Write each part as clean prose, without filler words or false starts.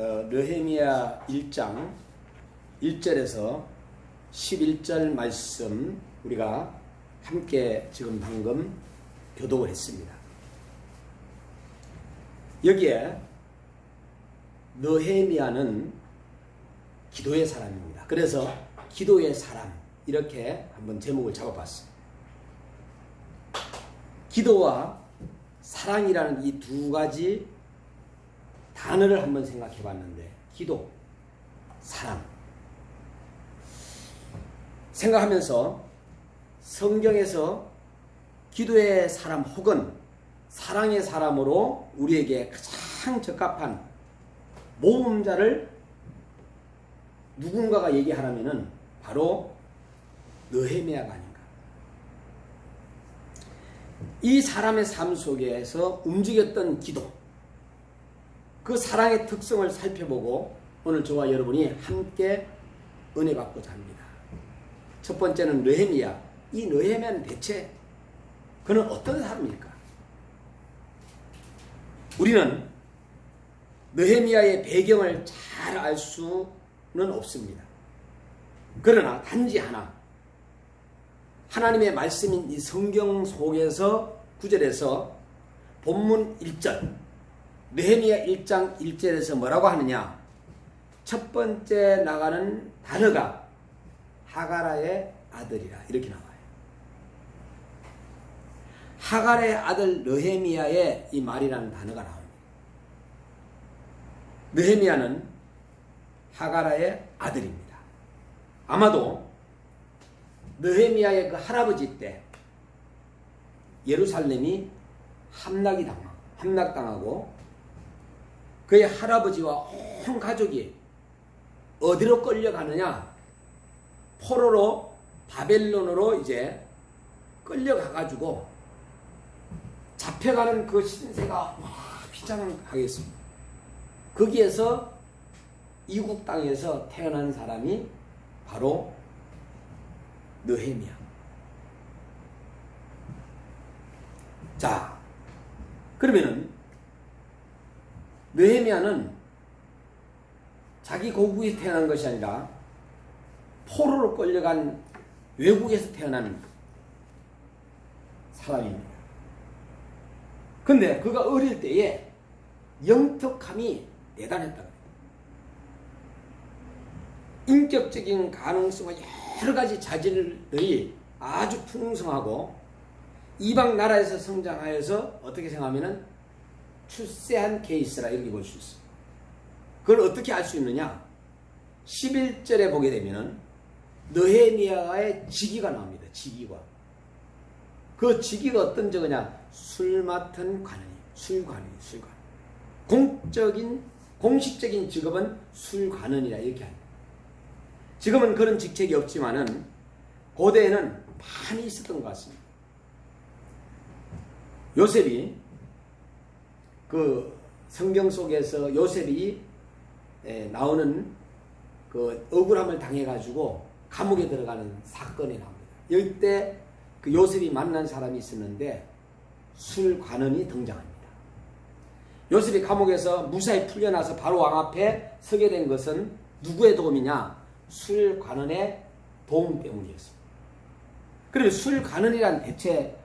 느헤미야 1장 1절에서 11절 말씀 우리가 함께 지금 방금 교독을 했습니다. 여기에 느헤미야는 기도의 사람입니다. 그래서 기도의 사람 이렇게 한번 제목을 잡아봤습니다. 기도와 사랑이라는 이 두 가지 단어를 한번 생각해 봤는데 기도, 사랑 생각하면서 성경에서 기도의 사람 혹은 사랑의 사람으로 우리에게 가장 적합한 모범자를 누군가가 얘기하라면은 바로 느헤미야가 아닌가. 이 사람의 삶 속에서 움직였던 기도, 그 사랑의 특성을 살펴보고 오늘 저와 여러분이 함께 은혜 받고자 합니다. 첫 번째는 느헤미야. 이 느헤미야는 대체 그는 어떤 사람입니까? 우리는 느헤미야의 배경을 잘 알 수는 없습니다. 그러나 단지 하나, 하나님의 말씀인 이 성경 속에서 9절에서 본문 1절 느헤미야 1장 1절에서 뭐라고 하느냐, 첫 번째 나가는 단어가 하가라의 아들이라 이렇게 나와요. 하갈의 아들 느헤미야의 이 말이라는 단어가 나옵니다. 느헤미야는 하가라의 아들입니다. 아마도 느헤미야의 그 할아버지 때 예루살렘이 함락당하고 그의 할아버지와 온 가족이 어디로 끌려가느냐, 포로로 바벨론으로 이제 끌려가가지고 잡혀가는 그 신세가 비장하겠습니다. 거기에서 이국 땅에서 태어난 사람이 바로 느헤미야. 자, 그러면은 느헤미야는 자기 고국에서 태어난 것이 아니라 포로로 끌려간 외국에서 태어난 사람입니다. 근데 그가 어릴 때에 영특함이 대단했다. 인격적인 가능성과 여러 가지 자질들이 아주 풍성하고 이방 나라에서 성장하여서 어떻게 생각하면은 출세한 케이스라 이렇게 볼 수 있어요. 그걸 어떻게 알 수 있느냐? 11절에 보게 되면은 느헤미야의 직위가 나옵니다. 직위가. 그 직위가 어떤 적이냐? 술 맡은 관원이. 술관원이. 공식적인 직업은 술관원이라 이렇게 합니다. 지금은 그런 직책이 없지만은 고대에는 많이 있었던 것 같습니다. 요셉이 그 성경 속에서 요셉이 나오는 그 억울함을 당해가지고 감옥에 들어가는 사건이 나옵니다. 이때 그 요셉이 만난 사람이 있었는데 술관원이 등장합니다. 요셉이 감옥에서 무사히 풀려나서 바로 왕 앞에 서게 된 것은 누구의 도움이냐? 술관원의 도움 때문이었습니다. 그러면 술관원이란 대체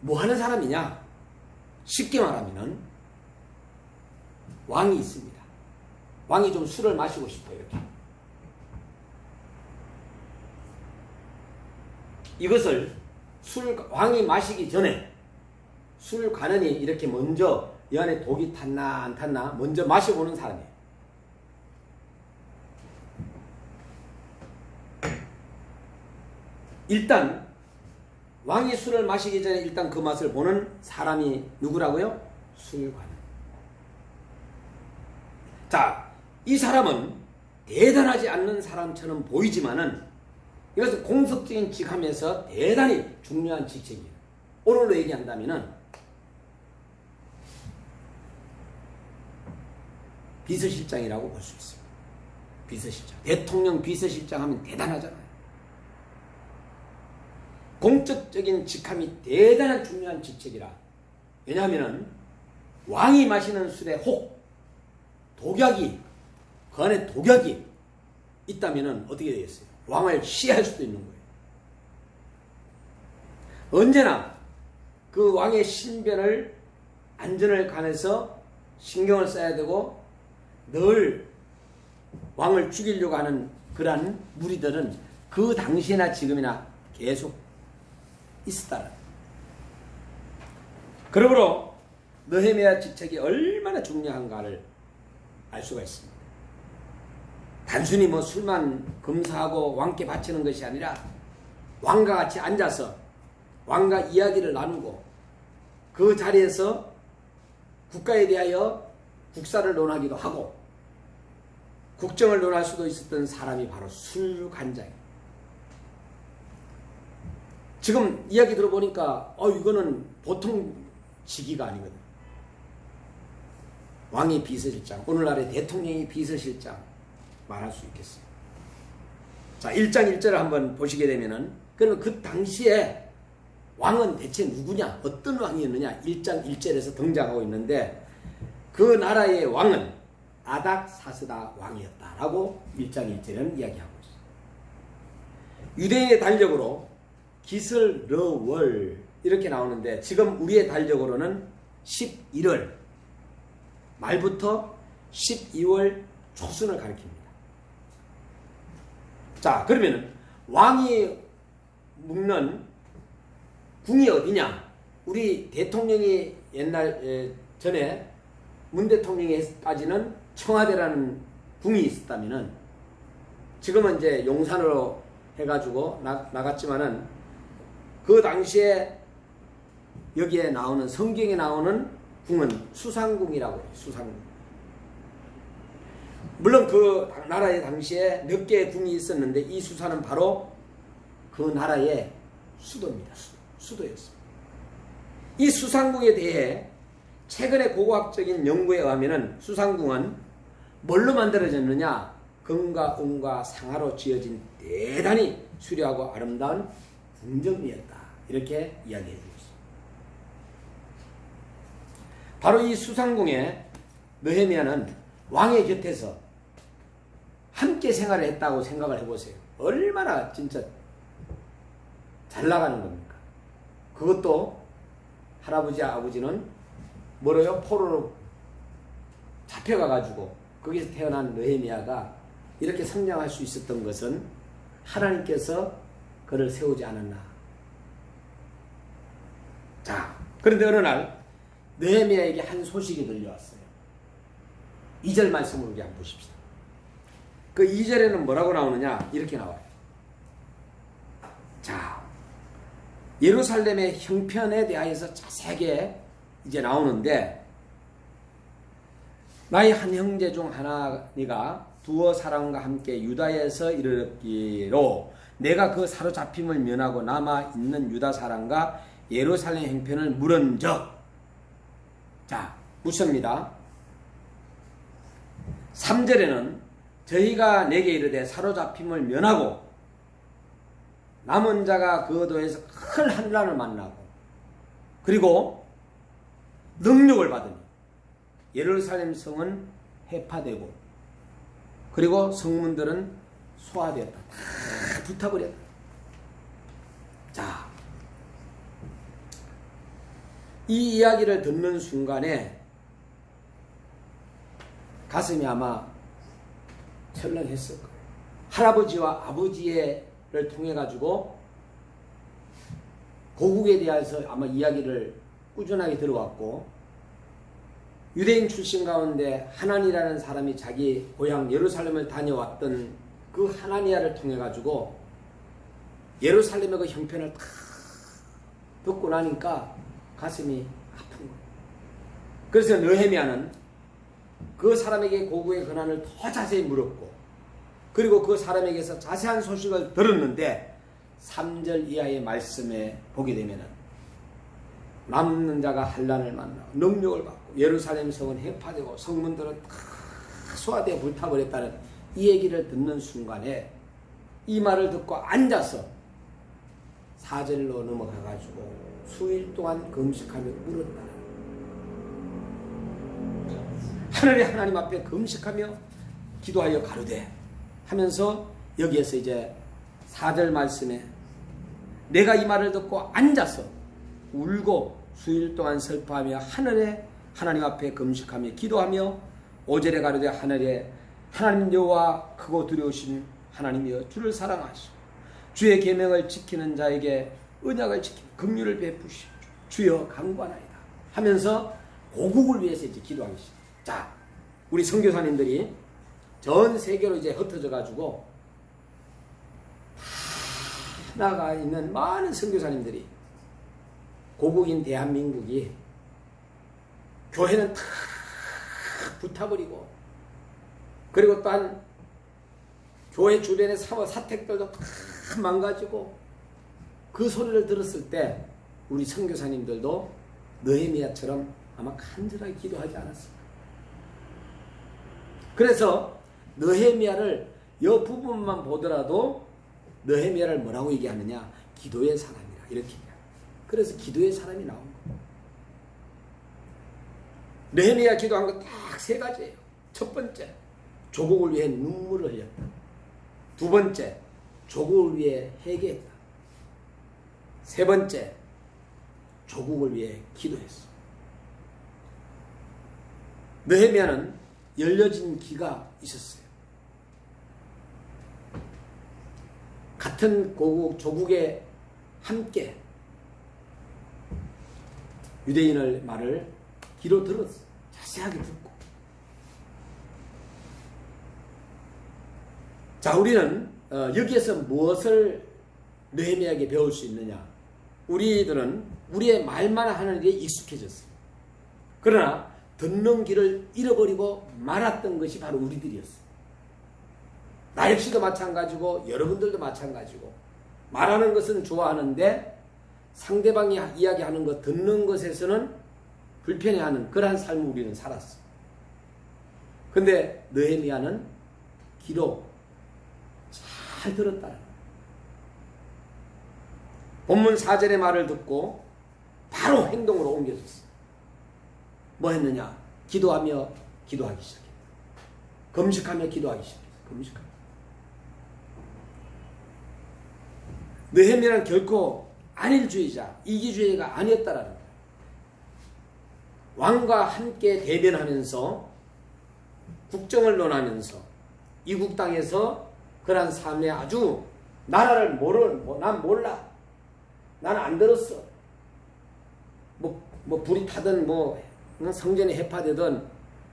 뭐 하는 사람이냐? 쉽게 말하면 왕이 있습니다. 왕이 좀 술을 마시고 싶어요. 이렇게. 이것을 왕이 마시기 전에 술관원이 이렇게 먼저 이 안에 독이 탔나 안 탔나 먼저 마셔보는 사람이에요. 일단 왕이 술을 마시기 전에 일단 그 맛을 보는 사람이 누구라고요? 술관원. 자, 이 사람은 대단하지 않는 사람처럼 보이지만은 이것은 공석적인 직함에서 대단히 중요한 직책이에요. 오늘로 얘기한다면은 비서실장이라고 볼 수 있습니다. 비서실장. 대통령 비서실장 하면 대단하잖아요. 공적적인 직함이 대단한 중요한 직책이라. 왜냐하면 왕이 마시는 술에 혹 독약이 그 안에 독약이 있다면은 어떻게 되겠어요? 왕을 시해할 수도 있는 거예요. 언제나 그 왕의 신변을 안전을 관해서 신경을 써야 되고 늘 왕을 죽이려고 하는 그러한 무리들은 그 당시나 지금이나 계속 있었다는. 그러므로 느헤미야 직책이 얼마나 중요한가를 알 수가 있습니다. 단순히 뭐 술만 검사하고 왕께 바치는 것이 아니라 왕과 같이 앉아서 왕과 이야기를 나누고 그 자리에서 국가에 대하여 국사를 논하기도 하고 국정을 논할 수도 있었던 사람이 바로 술관장이에요. 지금 이야기 들어보니까 이거는 보통 직위가 아니거든. 왕이 비서실장, 오늘날의 대통령이 비서실장 말할 수 있겠어요. 자, 1장 1절을 한번 보시게 되면은 그러면 그 당시에 왕은 대체 누구냐? 어떤 왕이었느냐? 1장 1절에서 등장하고 있는데 그 나라의 왕은 아닥사스다 왕이었다라고 1장 1절에는 이야기하고 있어요. 유대의 달력으로 기슬러월 이렇게 나오는데 지금 우리의 달력으로는 11월 말부터 12월 초순을 가리킵니다. 자, 그러면 왕이 묵는 궁이 어디냐? 우리 대통령이 옛날 전에 문 대통령에까지는 청와대라는 궁이 있었다면은 지금은 이제 용산으로 해가지고 나갔지만은 그 당시에 여기에 나오는 성경에 나오는 궁은 수상궁이라고 해요. 수상궁. 물론 그 나라의 당시에 몇 개의 궁이 있었는데 이 수사는 바로 그 나라의 수도입니다. 수도였습니다. 이 수상궁에 대해 최근의 고고학적인 연구에 의하면 수상궁은 뭘로 만들어졌느냐? 금과 은과 상아로 지어진 대단히 수려하고 아름다운 궁정이었다. 이렇게 이야기해 주고 있습니다. 바로 이 수상궁에 느헤미야는 왕의 곁에서 함께 생활을 했다고 생각을 해보세요. 얼마나 진짜 잘 나가는 겁니까? 그것도 할아버지 아버지는 뭐래요? 포로로 잡혀가가지고 거기서 태어난 느헤미야가 이렇게 성장할 수 있었던 것은 하나님께서 그를 세우지 않았나. 자, 그런데 어느 날 느헤미야에게 한 소식이 들려왔어요. 2절 말씀을 우리 한번 보십시다. 그 2절에는 뭐라고 나오느냐? 이렇게 나와요. 자, 예루살렘의 형편에 대하여서 자세하게 이제 나오는데 나의 한 형제 중 하나니가 두어 사람과 함께 유다에서 이르기로 내가 그 사로잡힘을 면하고 남아있는 유다 사람과 예루살렘 형편을 물은적. 자, 묻습니다. 3절에는 저희가 내게 이르되 사로잡힘을 면하고 남은 자가 그 도에서 큰 환난을 만나고 그리고 능력을 받으니 예루살렘 성은 해파되고 그리고 성문들은 소화되었다. 다 불타버렸다. 자, 이 이야기를 듣는 순간에 가슴이 아마 철렁했을 거예요. 할아버지와 아버지를 통해 가지고 고국에 대해서 아마 이야기를 꾸준하게 들어왔고 유대인 출신 가운데 하나니라는 사람이 자기 고향 예루살렘을 다녀왔던 그 하나니아를 통해 가지고 예루살렘의 그 형편을 다 듣고 나니까 가슴이 아픈 거예요. 그래서 느헤미야는 그 사람에게 고국의 권한을 더 자세히 물었고 그리고 그 사람에게서 자세한 소식을 들었는데 3절 이하의 말씀에 보게 되면 남는 자가 환난을 만나고 능력을 받고 예루살렘 성은 해파되고 성문들은 다 소화되어 불타버렸다는 이 얘기를 듣는 순간에 이 말을 듣고 앉아서 4절로 넘어가가지고 수일 동안 금식하며 울었다. 하늘의 하나님 앞에 금식하며 기도하여 가로되 하면서 여기에서 이제 4절 말씀에 내가 이 말을 듣고 앉아서 울고 수일 동안 슬퍼하며 하늘의 하나님 앞에 금식하며 기도하며 5절에 가로되 하나님 여호와 크고 두려우신 하나님이여 주를 사랑하시고 주의 계명을 지키는 자에게 언약을 지키며 긍휼을 베푸시오 주여 간구하나이다 하면서 고국을 위해서 이제 기도하기 시작. 자, 우리 선교사님들이 전 세계로 이제 흩어져 가지고 나가 있는 많은 선교사님들이 고국인 대한민국이 교회는 다 붙어버리고 그리고 또한 교회 주변의 사택들도 다 망가지고 그 소리를 들었을 때 우리 선교사님들도 느헤미야처럼 아마 간절하게 기도하지 않았을까. 그래서 느헤미야를 이 부분만 보더라도 느헤미야를 뭐라고 얘기하느냐? 기도의 사람이라 이렇게 얘기해요. 그래서 기도의 사람이 나온 거예요. 느헤미야 기도한 거 딱 3가지예요. 첫 번째, 조국을 위해 눈물을 흘렸다. 두 번째, 조국을 위해 회개했다. 세 번째, 조국을 위해 기도했어. 느헤미야는 열려진 귀가 있었어요. 같은 조국에 함께 유대인의 말을 귀로 들었어. 자세하게 듣고. 자, 우리는 여기에서 무엇을 느헤미야에게 배울 수 있느냐? 우리들은 우리의 말만 하는 일에 익숙해졌어요. 그러나 듣는 길을 잃어버리고 말았던 것이 바로 우리들이었어요. 나 역시도 마찬가지고 여러분들도 마찬가지고 말하는 것은 좋아하는데 상대방이 이야기하는 것 듣는 것에서는 불편해하는 그러한 삶을 우리는 살았어요. 근데 느헤미야는 귀로 잘 들었다는 거예요. 본문 4절의 말을 듣고 바로 행동으로 옮겨졌어요. 뭐 했느냐? 기도하며 기도하기 시작했다. 금식하며 기도하기 시작했어요. 금식하며. 느헤미야는 결코 안일주의자, 이기주의가 아니었다라는 거예요. 왕과 함께 대변하면서 국정을 논하면서 이국 땅에서 그러한 삶에 아주 나라를 난 몰라. 나는 안 들었어. 뭐 불이 타든 성전이 해파되든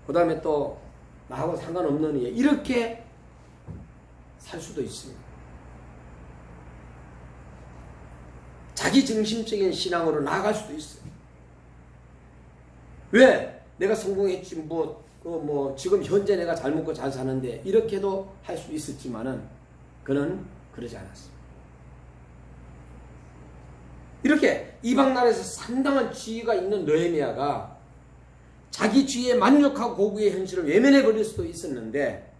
그 다음에 또 나하고 상관없는 일 이렇게 살 수도 있습니다. 자기 중심적인 신앙으로 나아갈 수도 있어요. 왜? 내가 성공했지 지금 현재 내가 잘 먹고 잘 사는데 이렇게도 할 수 있었지만은 그는 그러지 않았습니다. 이렇게 이방 나라에서 상당한 지위가 있는 느헤미야가 자기 지위에 만족하고 고국의 현실을 외면해 버릴 수도 있었는데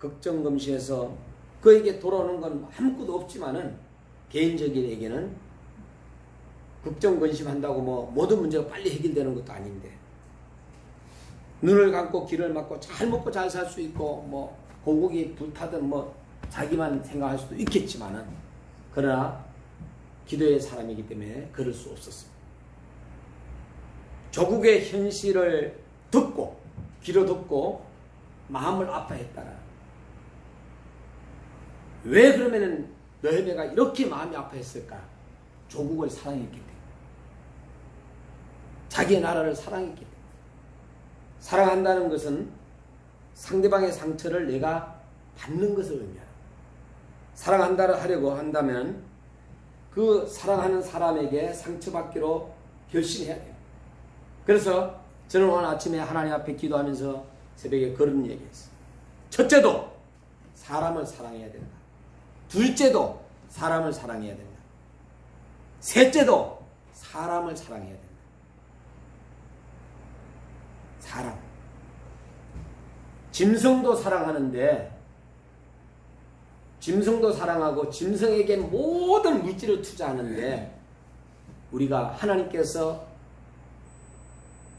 걱정금시에서 그에게 돌아오는 건 아무것도 없지만은 개인적인에게는 걱정근심한다고 모든 문제가 빨리 해결되는 것도 아닌데 눈을 감고 귀를 막고 잘 먹고 잘 살 수 있고 고국이 불타든 자기만 생각할 수도 있겠지만은 그러나 기도의 사람이기 때문에 그럴 수 없었습니다. 조국의 현실을 듣고 귀로 듣고 마음을 아파했다라. 왜 그러면은 느헤미야가 이렇게 마음이 아파했을까? 조국을 사랑했기 때문에. 자기의 나라를 사랑했기 때문에. 사랑한다는 것은 상대방의 상처를 내가 받는 것을 의미합니다. 사랑한다 하려고 한다면 그 사랑하는 사람에게 상처받기로 결심해야 돼요. 그래서 저는 오늘 아침에 하나님 앞에 기도하면서 새벽에 그런 얘기했어요. 첫째도 사람을 사랑해야 된다. 둘째도 사람을 사랑해야 된다. 셋째도 사람을 사랑해야 된다. 사람. 짐승도 사랑하는데 짐승도 사랑하고 짐승에게 모든 물질을 투자하는데 우리가 하나님께서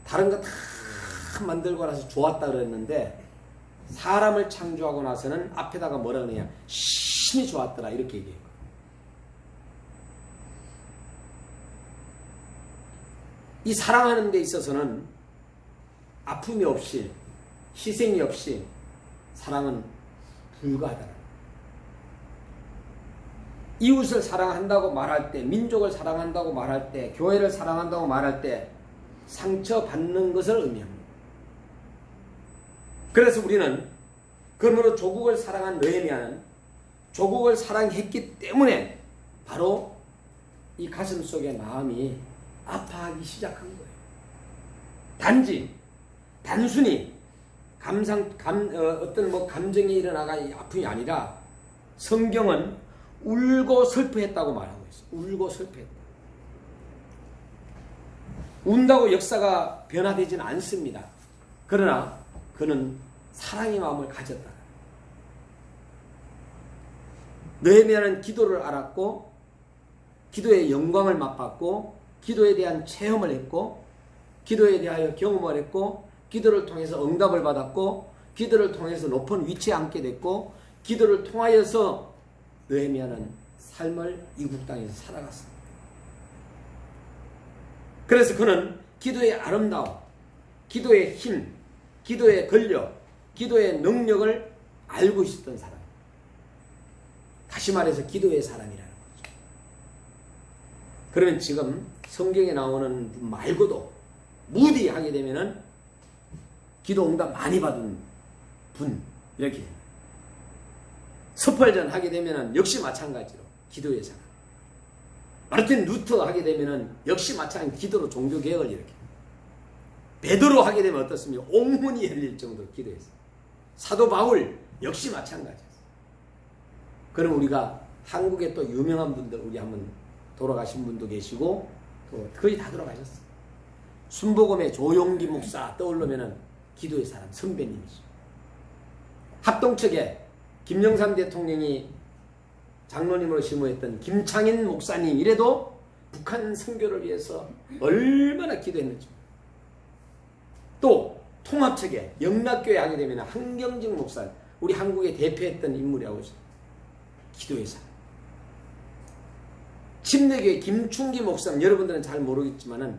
다른 거 다 참 만들고 나서 좋았다 그랬는데 사람을 창조하고 나서는 앞에다가 뭐라 그러냐, 신이 좋았더라 이렇게 얘기해요. 이 사랑하는 데 있어서는 아픔이 없이, 희생이 없이 사랑은 불가하다. 이웃을 사랑한다고 말할 때, 민족을 사랑한다고 말할 때, 교회를 사랑한다고 말할 때 상처받는 것을 의미합니다. 그래서 우리는 그러므로 조국을 사랑한 느헤미야는 조국을 사랑했기 때문에 바로 이 가슴 속의 마음이 아파하기 시작한 거예요. 단순히 어떤 감정이 일어나가 아픔이 아니라 성경은 울고 슬퍼했다고 말하고 있어요. 울고 슬퍼했다. 운다고 역사가 변화되지는 않습니다. 그러나 그는 사랑의 마음을 가졌다. 느헤미야는 기도를 알았고 기도의 영광을 맛봤고 기도에 대한 체험을 했고 기도에 대하여 경험을 했고 기도를 통해서 응답을 받았고 기도를 통해서 높은 위치에 앉게 됐고 기도를 통하여서 느헤미야는 삶을 이국 땅에서 살아갔습니다. 그래서 그는 기도의 아름다움, 기도의 힘, 기도의 권력, 기도의 능력을 알고 있었던 사람. 다시 말해서 기도의 사람이라는 거죠. 그러면 지금 성경에 나오는 분 말고도 무디하게 되면은 기도 응답 많이 받은 분 이렇게 됩니다. 스펄전 하게 되면은 역시 마찬가지로 기도의 사람. 마르틴 루터 하게 되면은 역시 마찬가지로 기도로 종교 개혁을 이렇게. 베드로 하게 되면 어떻습니까? 옥문이 열릴 정도로 기도했어요. 사도 바울 역시 마찬가지였어요. 그럼 우리가 한국에 또 유명한 분들 우리 한번 돌아가신 분도 계시고 또 거의 다 돌아가셨어요. 순복음의 조용기 목사 떠오르면은 기도의 사람 선배님이죠. 합동측에 김영삼 대통령이 장로님으로 심호했던 김창인 목사님 이래도 북한 선교를 위해서 얼마나 기도했는지. 또 통합측에 영락교회 하게 되면 한경직 목사 우리 한국에 대표했던 인물이라고 있어요. 기도의 사람. 침례교회 김충기 목사님 여러분들은 잘 모르겠지만은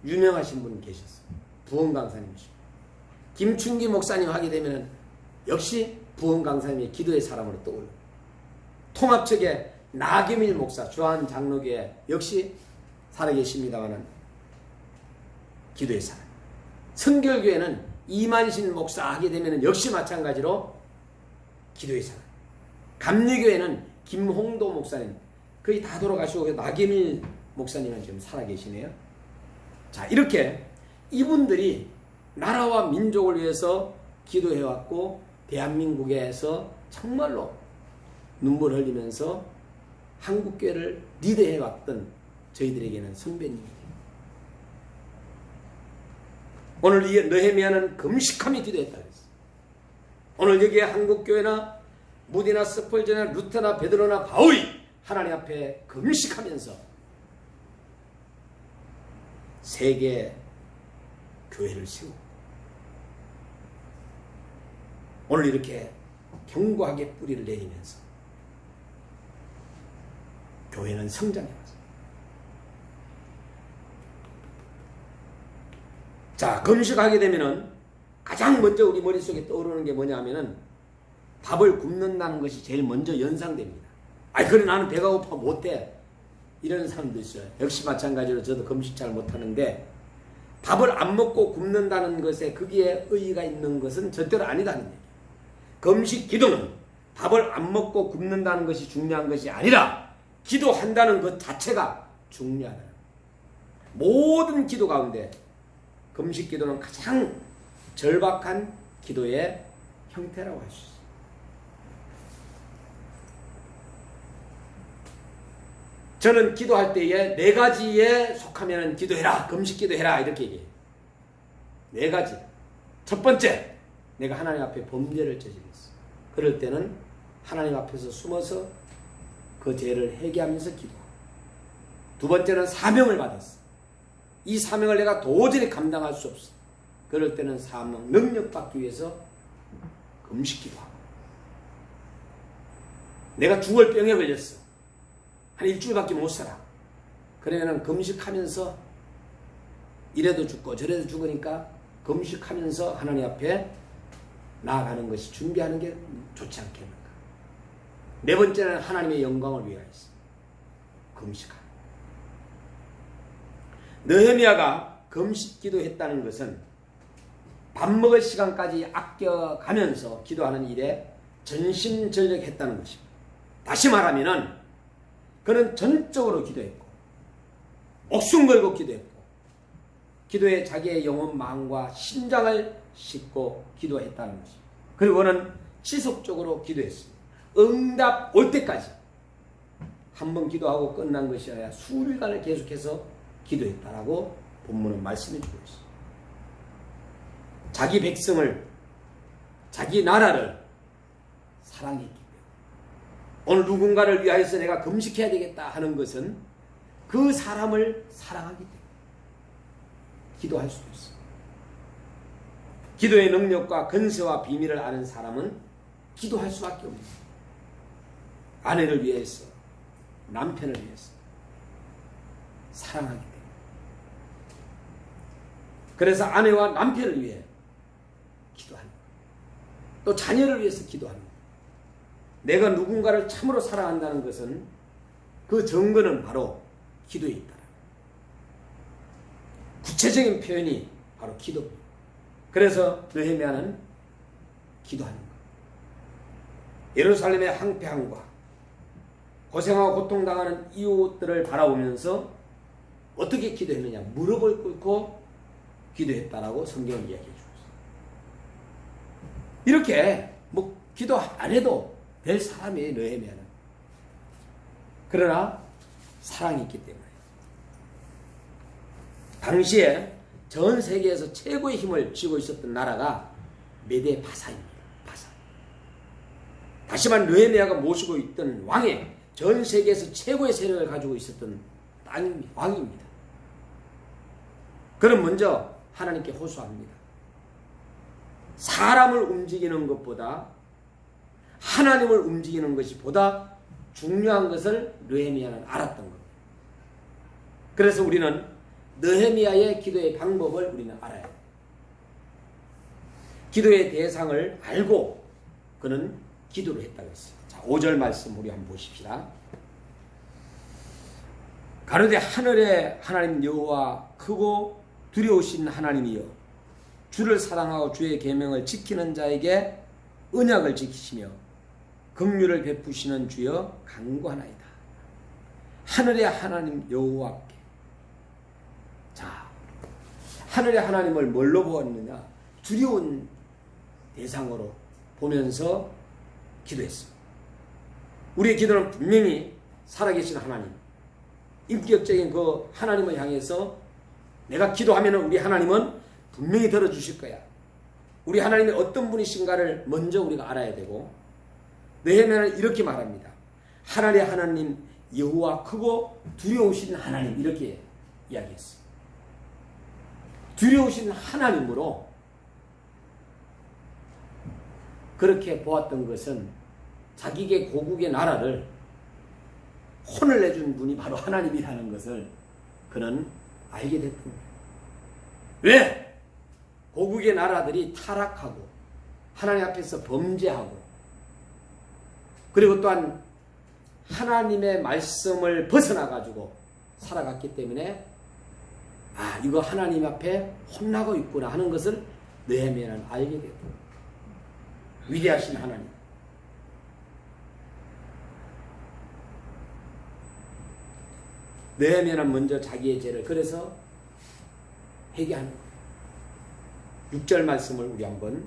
유명하신 분 계셨어요. 부흥 강사님이시고 김충기 목사님 하게 되면은 역시 부흥 강사님의 기도의 사람으로 떠올라. 통합 측에 나겸일 목사 주한 장로교회 역시 살아계십니다만은 기도의 사람. 성결교회는 이만신 목사 하게 되면은 역시 마찬가지로 기도의 사람. 감리교회는 김홍도 목사님 거의 다 돌아가시고 나겸일 목사님은 지금 살아계시네요. 자, 이렇게 이분들이 나라와 민족을 위해서 기도해왔고 대한민국에서 정말로 눈물 흘리면서 한국교회를 리드해왔던 저희들에게는 선배님이에요. 오늘 이 느헤미야는 금식함이 기도했다 그랬어요. 오늘 여기에 한국교회나 무디나 스펄전이나 루터나 베드로나 바울이 하나님 앞에 금식하면서 세계 교회를 세우고 오늘 이렇게 견고하게 뿌리를 내리면서 교회는 성장해왔습니다. 자, 금식하게 되면은 가장 먼저 우리 머릿속에 떠오르는 게 뭐냐면은 밥을 굶는다는 것이 제일 먼저 연상됩니다. 그래 나는 배가 고파 못해. 이런 사람도 있어요. 역시 마찬가지로 저도 금식 잘 못하는데 밥을 안 먹고 굶는다는 것에 거기에 의의가 있는 것은 절대로 아니다는 얘기예요. 금식 기도는 밥을 안 먹고 굶는다는 것이 중요한 것이 아니라 기도한다는 것 자체가 중요하다. 모든 기도 가운데 금식 기도는 가장 절박한 기도의 형태라고 할 수 있어요. 저는 기도할 때에 4가지에 속하면 기도해라, 금식 기도해라 이렇게 얘기해요. 4가지. 첫 번째, 내가 하나님 앞에 범죄를 저질렀어. 그럴 때는 하나님 앞에서 숨어서 그 죄를 회개하면서 기도하고. 두 번째는 사명을 받았어. 이 사명을 내가 도저히 감당할 수 없어. 그럴 때는 사명 능력받기 위해서 금식기도 하고, 내가 죽을 병에 걸렸어. 한 일주일밖에 못 살아. 그러면 금식하면서 이래도 죽고 저래도 죽으니까 금식하면서 하나님 앞에 나아가는 것이, 준비하는 게 좋지 않겠는가. 네 번째는 하나님의 영광을 위하여서 금식하는. 느헤미야가 금식기도 했다는 것은 밥 먹을 시간까지 아껴가면서 기도하는 일에 전심전력했다는 것입니다. 다시 말하면은 그는 전적으로 기도했고 목숨 걸고 기도했고 기도에 자기의 영혼 마음과 심장을 싣고 기도했다는 것입니다. 그리고 그는 지속적으로 기도했습니다. 응답 올 때까지. 한 번 기도하고 끝난 것이 아니라 수일간을 계속해서 기도했다라고 본문은 말씀해 주고 있습니다. 자기 백성을, 자기 나라를 사랑했기 때문에 오늘 누군가를 위하여서 내가 금식해야 되겠다 하는 것은 그 사람을 사랑하기 때문에 기도할 수도 있어요. 기도의 능력과 근세와 비밀을 아는 사람은 기도할 수밖에 없는 거예요. 아내를 위해서, 남편을 위해서 사랑하기 때문에. 그래서 아내와 남편을 위해 기도하는 거예요. 또 자녀를 위해서 기도하는 거예요. 내가 누군가를 참으로 사랑한다는 것은 그 증거는 바로 기도에 있다. 구체적인 표현이 바로 기도입니다. 그래서 느헤미야는 기도하는 거예요. 예루살렘의 황폐함과 고생하고 고통당하는 이웃들을 바라보면서 어떻게 기도했느냐, 무릎을 꿇고 기도했다라고 성경은 이야기해 주고 있어요. 이렇게 뭐 기도 안 해도 될 사람이에요, 느헤미야는. 그러나 사랑이 있기 때문에. 당시에 전 세계에서 최고의 힘을 쥐고 있었던 나라가 메데 바사입니다. 바사. 다시 말해 느헤미야가 모시고 있던 왕의 전 세계에서 최고의 세력을 가지고 있었던 왕입니다. 그럼 먼저 하나님께 호소합니다. 사람을 움직이는 것보다 하나님을 움직이는 것이 보다 중요한 것을 느헤미야는 알았던 겁니다. 그래서 우리는 느헤미야의 기도의 방법을 우리는 알아야 해요. 기도의 대상을 알고 그는 기도를 했다고 했어요. 자, 5절 말씀 우리 한번 보십시다. 가로되 하늘의 하나님 여호와 크고 두려우신 하나님이여, 주를 사랑하고 주의 계명을 지키는 자에게 언약을 지키시며 긍휼을 베푸시는 주여 간구하나이다. 하늘의 하나님 여호와께. 자, 하늘의 하나님을 뭘로 보았느냐? 두려운 대상으로 보면서 기도했습니다. 우리의 기도는 분명히 살아계신 하나님, 인격적인 그 하나님을 향해서 내가 기도하면 우리 하나님은 분명히 들어주실 거야. 우리 하나님이 어떤 분이신가를 먼저 우리가 알아야 되고, 느헤미야는 이렇게 말합니다. 하늘의 하나님 여호와 크고 두려우신 하나님, 이렇게 이야기했어요. 두려우신 하나님으로 그렇게 보았던 것은 자기의 고국의 나라를 혼을 내준 분이 바로 하나님이라는 것을 그는 알게 됐던 거예요. 왜? 고국의 나라들이 타락하고 하나님 앞에서 범죄하고 그리고 또한 하나님의 말씀을 벗어나가지고 살아갔기 때문에 이거 하나님 앞에 혼나고 있구나 하는 것을 느헤미야는 알게 됐고, 위대하신 하나님. 느헤미야는 먼저 자기의 죄를 그래서 회개하는 거예요. 6절 말씀을 우리 한번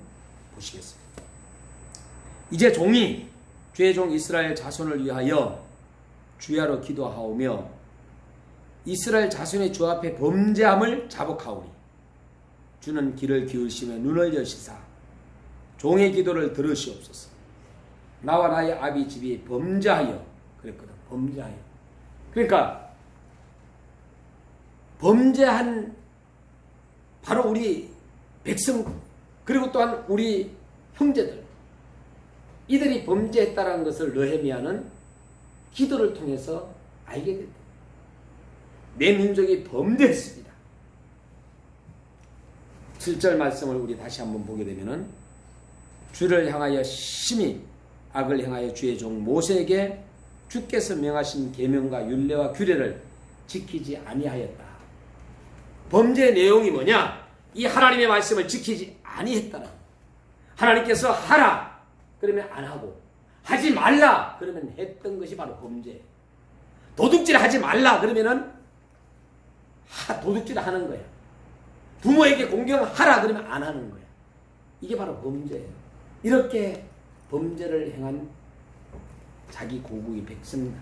보시겠습니다. 이제 종이 주의 종 이스라엘 자손을 위하여 주야로 기도하오며 이스라엘 자손의 주 앞에 범죄함을 자복하오니 주는 귀를 기울시며 눈을 여시사 종의 기도를 들으시옵소서. 나와 나의 아비 집이 범죄하여 그랬거든. 범죄하여. 그러니까 범죄한 바로 우리 백성 그리고 또한 우리 형제들 이들이 범죄했다는 것을 느헤미야는 기도를 통해서 알게 됐다. 내 민족이 범죄했습니다. 7절 말씀을 우리 다시 한번 보게 되면은 주를 향하여 심히 악을 행하여 주의 종 모세에게 주께서 명하신 계명과 율례와 규례를 지키지 아니하였다. 범죄의 내용이 뭐냐? 이 하나님의 말씀을 지키지 아니했다는. 하나님께서 하라 그러면 안 하고, 하지 말라 그러면 했던 것이 바로 범죄. 도둑질 하지 말라 그러면은 도둑질 하는 거야. 부모에게 공경하라 그러면 안 하는 거야. 이게 바로 범죄예요. 이렇게 범죄를 행한 자기 고국의 백성들,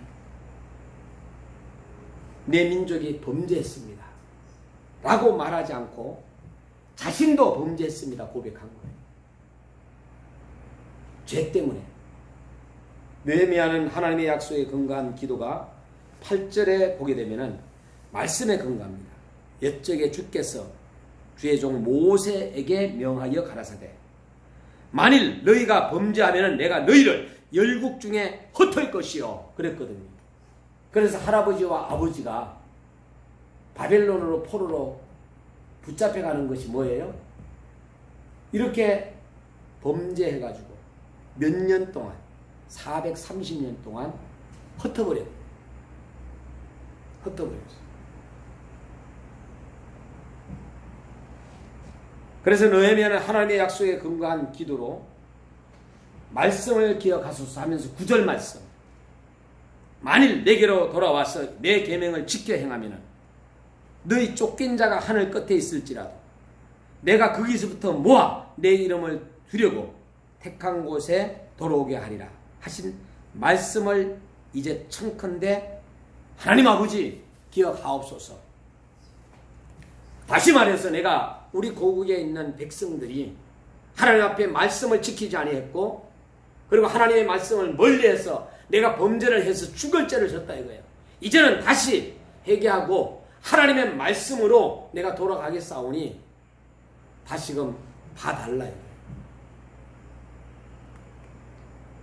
내 민족이 범죄했습니다 라고 말하지 않고 자신도 범죄했습니다 고백한 거예요. 죄 때문에. 느헤미야는 하나님의 약속에 근거한 기도가 8절에 보게 되면은 말씀에 근거합니다. 옛적에 주께서 주의 종 모세에게 명하여 가라사대 만일 너희가 범죄하면 내가 너희를 열국 중에 흩을 것이요 그랬거든요. 그래서 할아버지와 아버지가 바벨론으로 포로로 붙잡혀가는 것이 뭐예요? 이렇게 범죄해가지고 몇 년 동안 430년 동안 흩어버렸어요. 그래서 느헤미야는 하나님의 약속에 근거한 기도로 말씀을 기억하소서 하면서 9절 말씀, 만일 내게로 돌아와서 내 계명을 지켜 행하면 너희 쫓긴 자가 하늘 끝에 있을지라도 내가 거기서부터 모아 내 이름을 두려고 택한 곳에 돌아오게 하리라 하신 말씀을 이제 청컨대 하나님 아버지 기억하옵소서. 다시 말해서 내가 우리 고국에 있는 백성들이 하나님 앞에 말씀을 지키지 아니했고, 그리고 하나님의 말씀을 멀리해서 내가 범죄를 해서 죽을 죄를 졌다 이거예요. 이제는 다시 회개하고 하나님의 말씀으로 내가 돌아가겠사오니 다시금 봐달라요.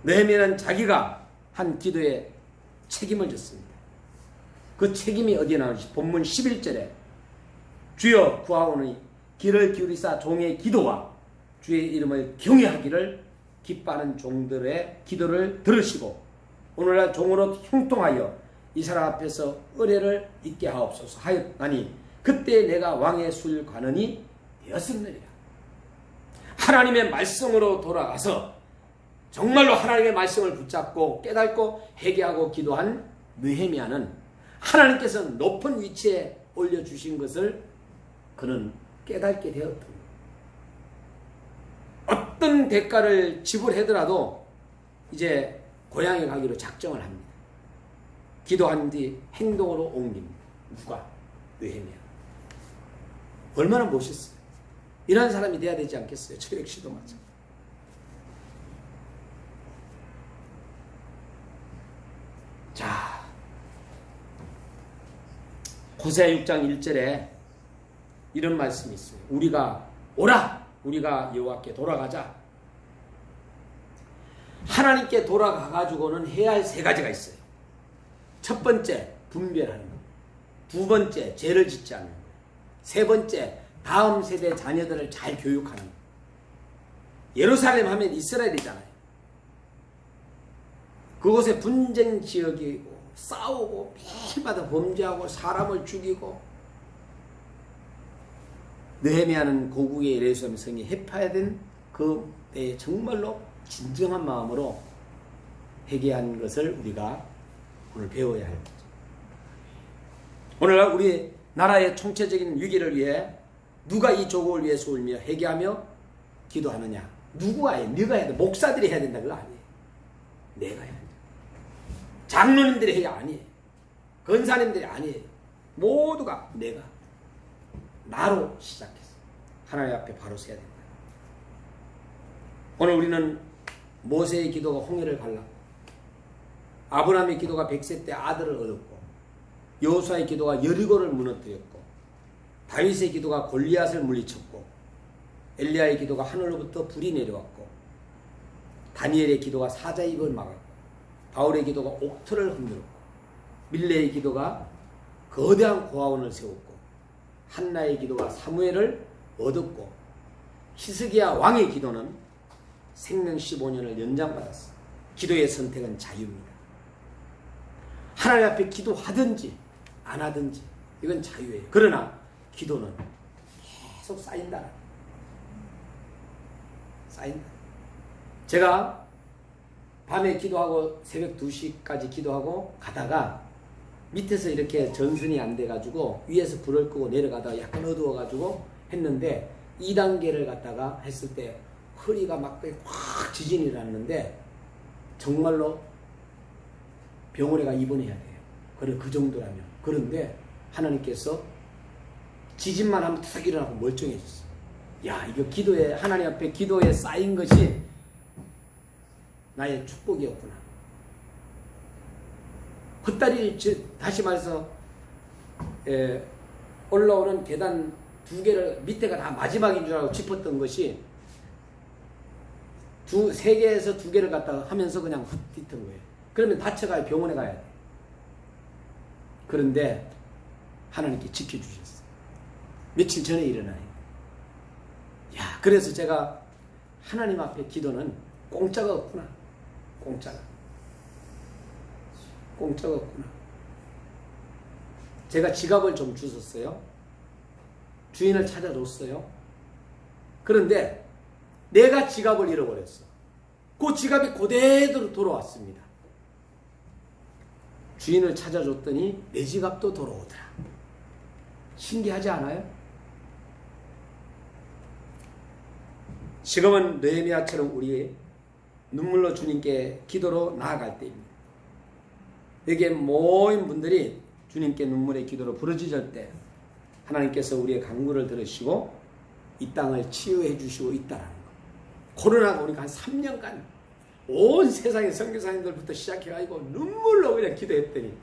느헤미야는 자기가 한 기도에 책임을 졌습니다. 그 책임이 어디에 나오는지 본문 11절에 주여 구하오니 귀를 기울이사 종의 기도와 주의 이름을 경외하기를 기뻐하는 종들의 기도를 들으시고 오늘날 종으로 형통하여 이 사람 앞에서 의뢰를 있게 하옵소서 하였나니 그때 내가 왕의 술관원이 되었으리라. 하나님의 말씀으로 돌아가서 정말로 하나님의 말씀을 붙잡고 깨닫고 회개하고 기도한 느헤미야는 하나님께서 높은 위치에 올려주신 것을 그는 깨닫게 되었던 거예요. 어떤 대가를 지불하더라도 이제 고향에 가기로 작정을 합니다. 기도한 뒤 행동으로 옮깁니다. 누가? 느헤미야. 얼마나 멋있어요. 이런 사람이 돼야 되지 않겠어요? 저 역시도 마찬가지. 자, 호세아 6장 1절에 이런 말씀이 있어요. 우리가 오라! 우리가 여호와께 돌아가자. 하나님께 돌아가가지고는 해야 할 세 가지가 있어요. 첫 번째, 분별하는 것. 두 번째, 죄를 짓지 않는 것. 세 번째, 다음 세대 자녀들을 잘 교육하는 것. 예루살렘 하면 이스라엘이잖아요. 그곳에 분쟁 지역이고 싸우고 매일마다 범죄하고 사람을 죽이고, 느헤미야는 고국의 예루살렘 성이 해파된 그 때에 정말로 진정한 마음으로 회개한 것을 우리가 오늘 배워야 할 거죠. 오늘날 우리 나라의 총체적인 위기를 위해 누가 이 조국을 위해서 울며 회개하며 기도하느냐? 누구가 해? 네가 해야 돼. 목사들이 해야 된다. 그거 아니에요. 내가 해야 돼. 장로님들이 해야 아니에요. 권사님들이 아니에요. 모두가 내가 나로 시작했어. 하나님 앞에 바로 서야 된다. 오늘 우리는 모세의 기도가 홍해를 갈랐고, 아브라함의 기도가 100세 때 아들을 얻었고, 여호수아의 기도가 여리고를 무너뜨렸고, 다윗의 기도가 골리앗을 물리쳤고, 엘리야의 기도가 하늘로부터 불이 내려왔고, 다니엘의 기도가 사자의 입을 막았고, 바울의 기도가 옥터를 흔들었고, 밀레의 기도가 거대한 고아원을 세웠고, 한나의 기도가 사무엘을 얻었고, 히스기야 왕의 기도는 생명 15년을 연장받았어. 기도의 선택은 자유입니다. 하나님 앞에 기도하든지 안 하든지 이건 자유예요. 그러나 기도는 계속 쌓인다. 쌓인다. 제가 밤에 기도하고 새벽 2시까지 기도하고 가다가 밑에서 이렇게 전순이 안 돼가지고 위에서 불을 끄고 내려가다가 약간 어두워가지고 했는데 2단계를 갖다가 했을 때 허리가 막 확 지진이 났는데 정말로 병원에 가 입원해야 돼요. 그 정도라면. 그런데 하나님께서 지진만 하면 탁 일어나고 멀쩡해졌어. 야, 이거 기도에, 하나님 앞에 기도에 쌓인 것이 나의 축복이었구나. 헛다리, 다시 말해서 올라오는 계단 2개를 밑에가 다 마지막인 줄 알고 짚었던 것이 3개에서 2개를 갖다가 하면서 그냥 훅 뛰던 거예요. 그러면 다쳐가야 병원에 가야 돼. 그런데 하나님께 지켜주셨어요. 며칠 전에 일어나요. 야, 그래서 제가 하나님 앞에 기도는 공짜가 없구나. 공짜가 없구나. 제가 지갑을 좀 주웠어요. 주인을 찾아줬어요. 그런데 내가 지갑을 잃어버렸어. 그 지갑이 그대로 돌아왔습니다. 주인을 찾아줬더니 내 지갑도 돌아오더라. 신기하지 않아요? 지금은 느헤미야처럼 우리 눈물로 주님께 기도로 나아갈 때입니다. 여기에 모인 분들이 주님께 눈물의 기도로 부르짖을 때 하나님께서 우리의 간구를 들으시고 이 땅을 치유해 주시고 있다는 것. 코로나가 오니까 한 3년간 온 세상의 선교사님들부터 시작해가지고 눈물로 그냥 기도했더니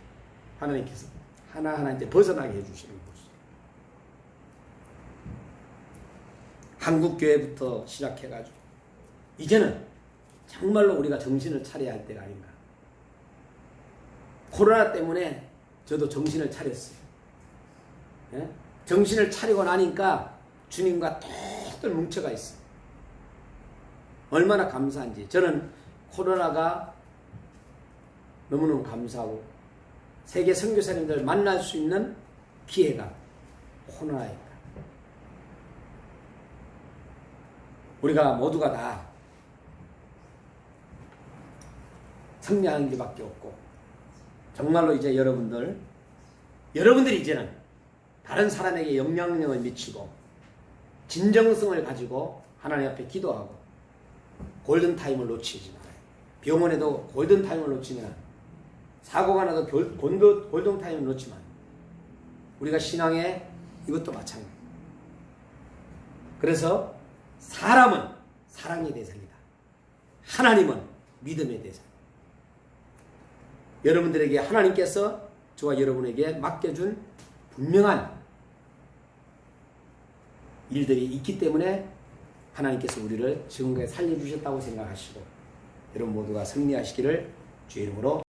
하나님께서 하나하나 이제 벗어나게 해주시는 것이죠. 한국교회부터 시작해가지고 이제는 정말로 우리가 정신을 차려야 할 때가 아닌가. 코로나 때문에 저도 정신을 차렸어요. 예? 정신을 차리고 나니까 주님과 똘똘 뭉쳐가 있어요. 얼마나 감사한지. 저는 코로나가 너무너무 감사하고 세계 선교사님들 만날 수 있는 기회가 코로나입니다. 우리가 모두가 다 승리하는 길밖에 없고 정말로 이제 여러분들이 이제는 다른 사람에게 영향력을 미치고 진정성을 가지고 하나님 앞에 기도하고 골든타임을 놓치지 말아요. 병원에도 골든타임을 놓치면 사고가 나도 골든타임을 놓치면 우리가 신앙에 이것도 마찬가지입니다. 그래서 사람은 사랑의 대상이다. 하나님은 믿음의 대상. 여러분들에게 하나님께서 저와 여러분에게 맡겨준 분명한 일들이 있기 때문에 하나님께서 우리를 지금까지 살려주셨다고 생각하시고 여러분 모두가 승리하시기를 주의 이름으로